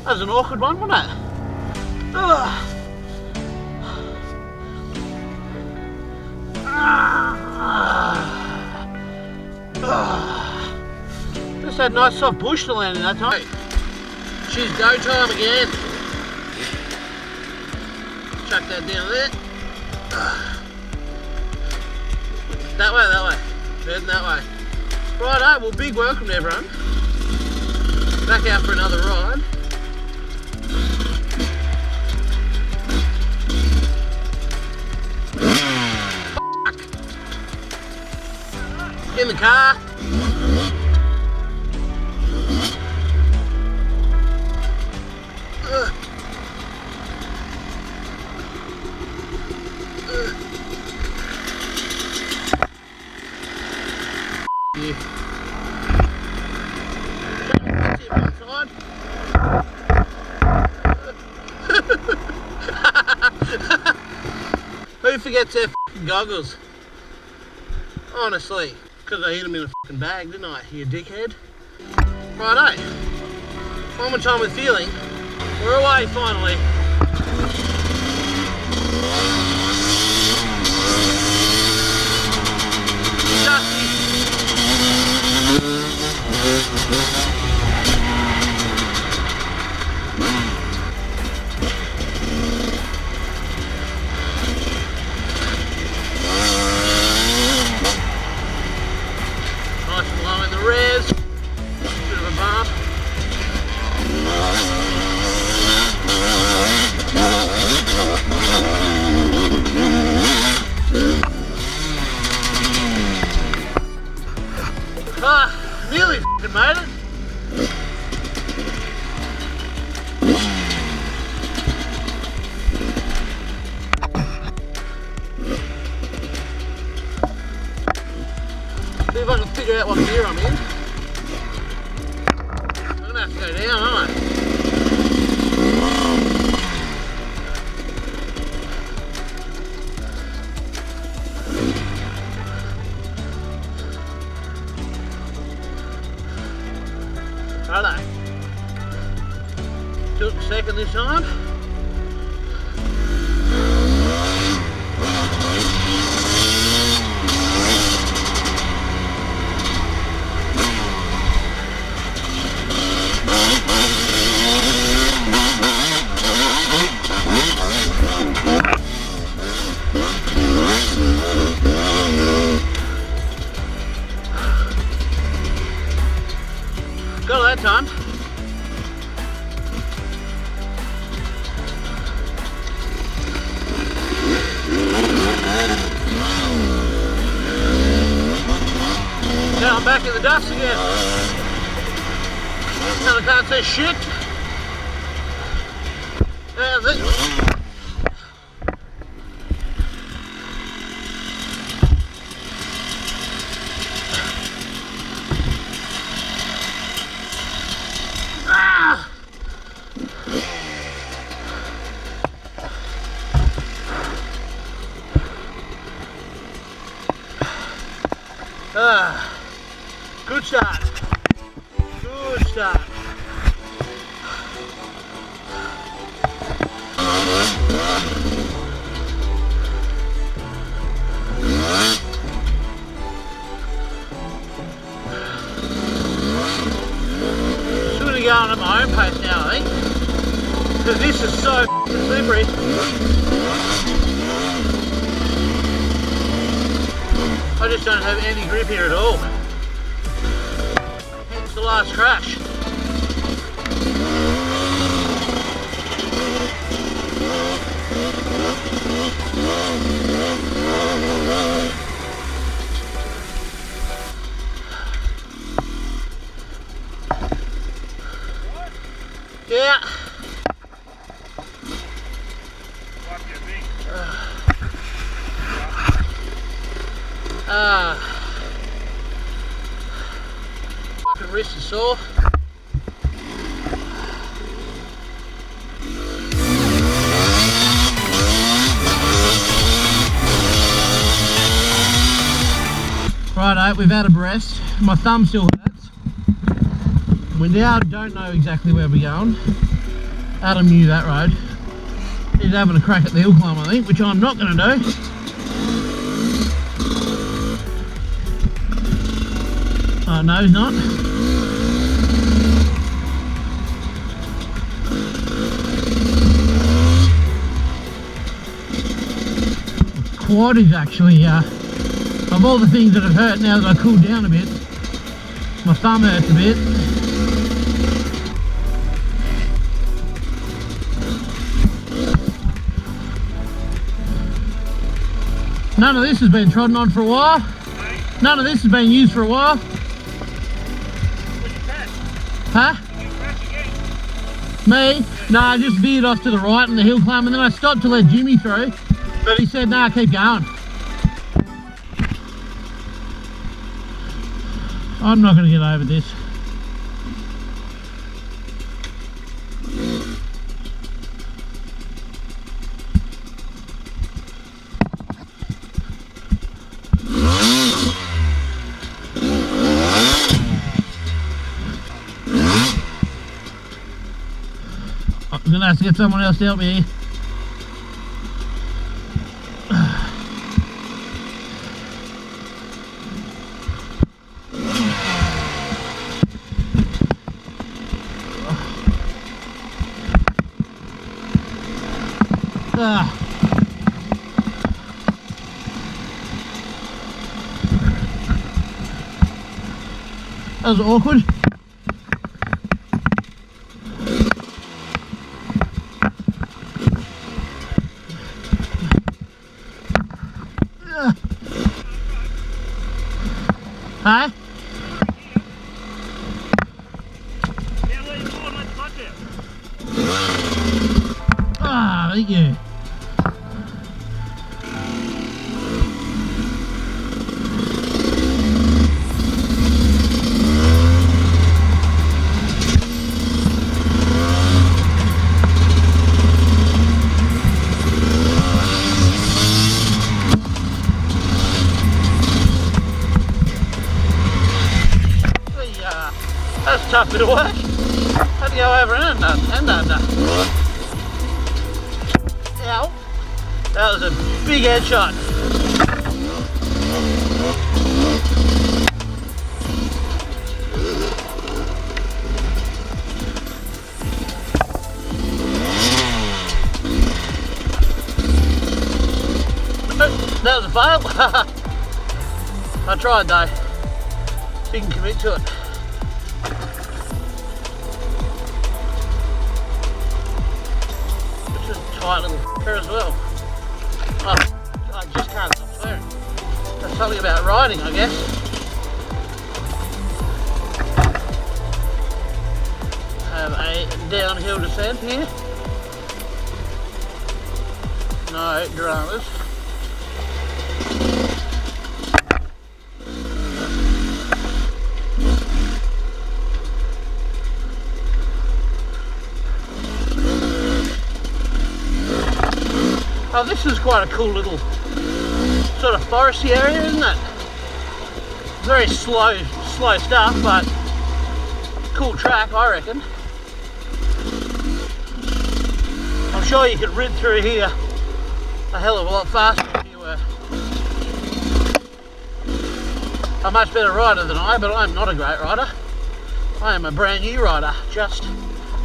That was an awkward one, wasn't it? Ugh. Just had a nice soft bush to land in that time. She's go time again. Chuck that down there. That way. Heading that way. Righto, well, big welcome to everyone. Back out for another ride. In the car. Who forgets their f***ing goggles? Honestly, because I hit them in a f***ing bag, didn't I, you dickhead? Righto, one more time with feeling. We're away finally. Dusty. Nice and low in the res. Bit of a bump. Nearly f***ing made it. See if I can figure out what gear I'm in. I'm gonna have to go down, aren't I? Righto. Took a second this time. Got it that time. Now I'm back in the dust again. Now I can't say shit. There's it. Good start. Good start. Should be going at my own pace now, I think, because this is so slippery. I just don't have any grip here at all. Hence the last crash. Yeah. Fucking wrist is sore. Righto, we've had a rest. My thumb still hurts. We now don't know exactly where we're going. Adam knew that road. He's having a crack at the hill climb, I think, which I'm not going to do. Oh, no, he's not. Quad is actually, of all the things that have hurt now that I cooled down a bit, my thumb hurts a bit. None of this has been trodden on for a while. None of this has been used for a while. Huh? Me? No, I just veered off to the right on the hill climb and then I stopped to let Jimmy through. But he said, nah, keep going. I'm not going to get over this. I'm going to have to get someone else to help me here. That was awkward. Huh? Ah, thank you. That's a tough bit of work. Had to go over and under. Ow. That was a big headshot. That was a fail. I tried though. Didn't commit to it. Tight little f***er as well. Oh, I just can't stop swearing. That's something about riding, I guess. Have a downhill descent here. No dramas. Oh, this is quite a cool little sort of foresty area, isn't it? Very slow stuff, but cool track, I reckon. I'm sure you could rip through here a hell of a lot faster if you were a much better rider than I, but I'm not a great rider. I am a brand new rider, just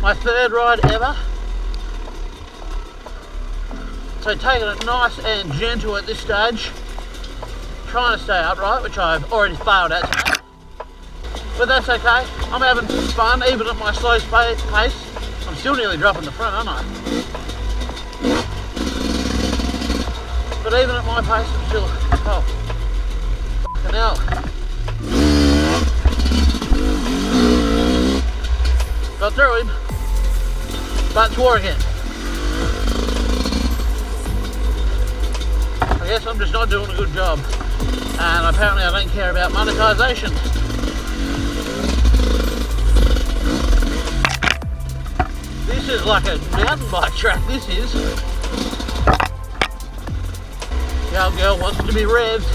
my third ride ever. So taking it nice and gentle at this stage, trying to stay upright, which I've already failed at today. But that's okay, I'm having fun, even at my slow pace. I'm still nearly dropping the front, aren't I? But even at my pace, I'm still, oh, fucking hell. Got through him, but swore again. I guess I'm just not doing a good job, and apparently I don't care about monetization. This is like a mountain bike track, this is. The old girl wants to be revved.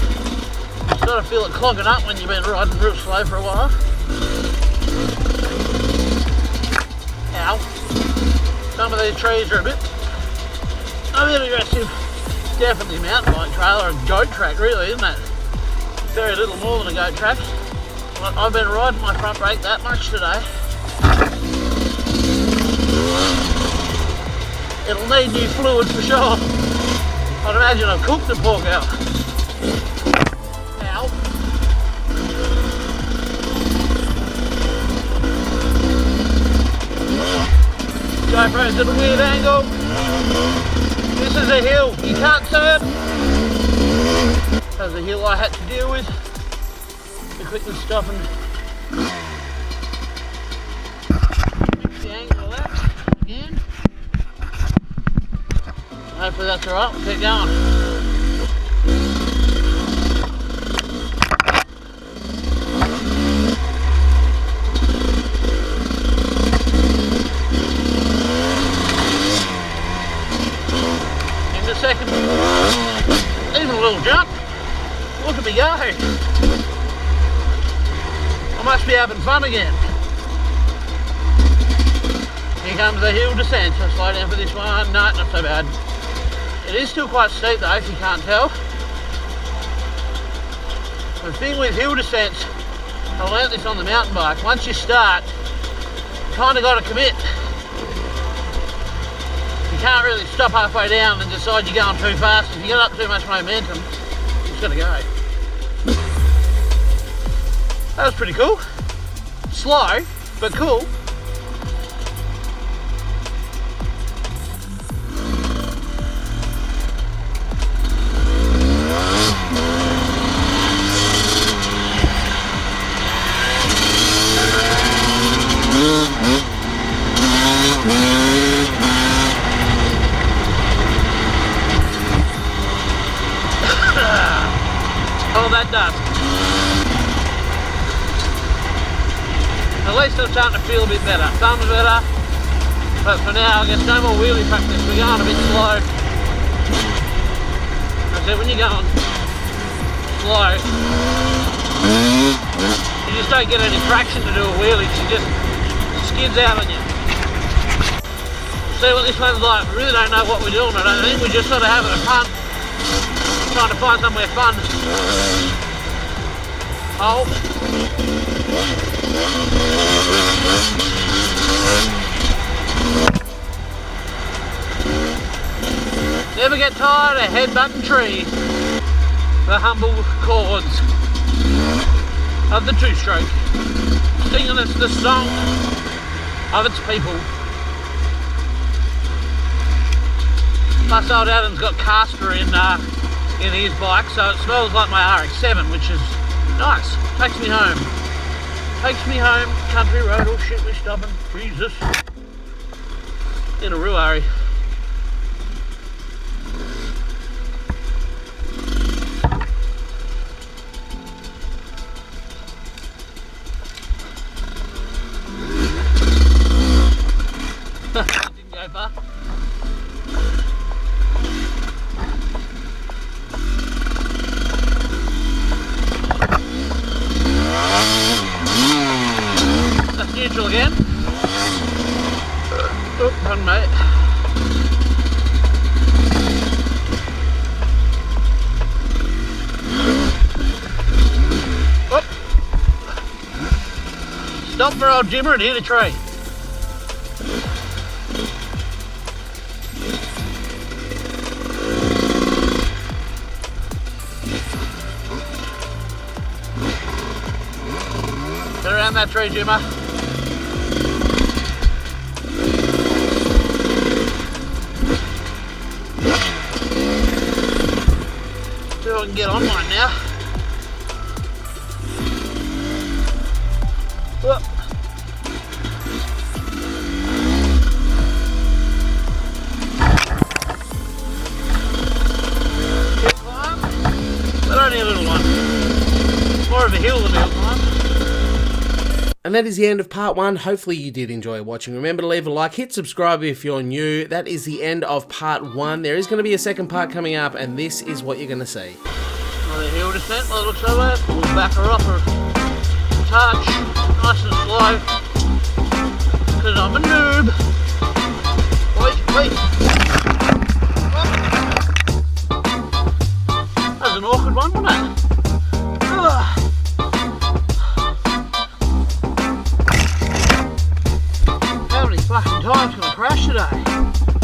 You sort of feel it clogging up when you've been riding real slow for a while. Ow. Some of these trees are a bit aggressive. Definitely a mountain bike trail, or a goat track really, isn't it? Very little more than a goat track. I've been riding my front brake that much today. It'll need new fluid for sure. I'd imagine I've cooked the poor girl. Ow. GoPro's at a weird angle. This is a hill, you can't see it. There's a hill I had to deal with. The quickness stopping. Fix the angle of that again. Hopefully that's alright, we'll keep going. In a second, even a little jump. Look at me go. I must be having fun again. Here comes the hill descent. I'll slow down for this one. No, not so bad. It is still quite steep though, if you can't tell. The thing with hill descents, I learnt this on the mountain bike, once you start, you kind of got to commit. You can't really stop halfway down and decide you're going too fast. If you get up too much momentum, you just got to go. That was pretty cool. Slow, but cool. All that dust. At least I'm starting to feel a bit better. Thumb's better. But for now, I guess no more wheelie practice. We're going a bit slow. I said when you're going slow, you just don't get any traction to do a wheelie. She just skids out on you. See what this one's like. We really don't know what we're doing, I don't think. We're just sort of having a fun. Trying to find somewhere fun. Oh. Never get tired of headbutting trees. The humble chords of the two-stroke, singing us the song of its people. Plus old Adam's got caster in his bike, so it smells like my RX-7, which is nice. Takes me home. Takes me home, country road. Oh shit, we're stopping. Jesus. In a real hurry. Didn't go far. That's neutral again. Oh, pardon mate. Oh. Stop for old Jimmer and hit a tree. Get around that tree, Jimmer. See if I can get on one now. Whoop. Hill climb, but only a little one. More of a hill than a hill climb. And that is the end of part 1. Hopefully you did enjoy watching. Remember to leave a like, hit subscribe if you're new. That is the end of part 1. There is going to be a second part coming up, and this is what you're going to see. Another hill descent, well, it looks so bad. We'll back her off a touch, nice and slow, because I'm a noob. Wait. awkward one, wasn't it? Ugh. How many fucking times can I crash today?